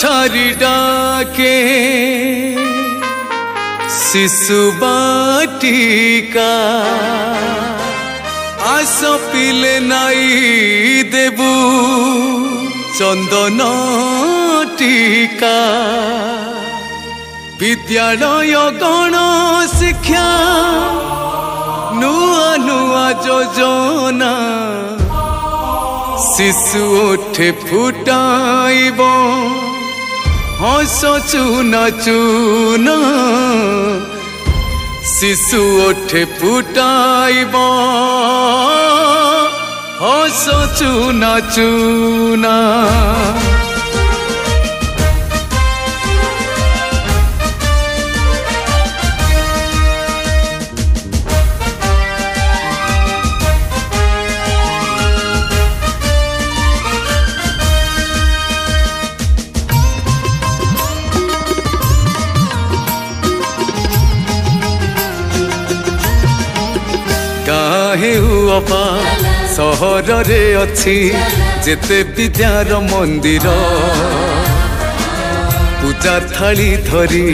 कोठारी डाके शिशु बाटिका आस पिले नाई देबू चंदन टीका विद्यालय गण शिक्षा नुआ नुआ योजना शिशु उठे फुटाइब हस चून चून शिशु उठे फुटाइब हस चून चून अबा सहर रे अच्छी जेते विद्यार मंदिर पूजा थाली धरी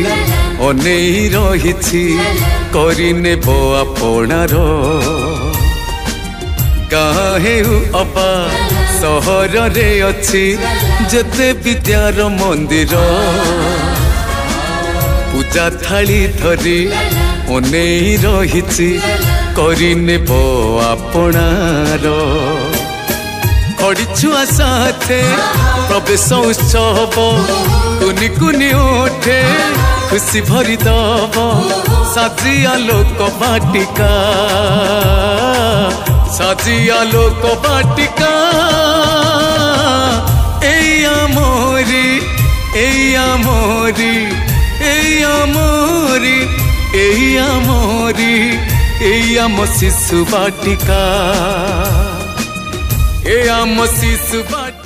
अनेई रही करिने आपणार काहे अबा सहर रे अच्छी जेते विद्यार मंदिर पूजा थाली धरी अनेई रही करिने आपणार खड़ी छुआ साथे प्रवेश उत्सव कुनी कुनी उठे खुशी भरी दब साजिया लोक बाटिका साजिया लोक बाटिका एया मोरी एया मोरी एया मोरी एया मोरी एम शिशु बाटिका ए आम शिशु बाटिका।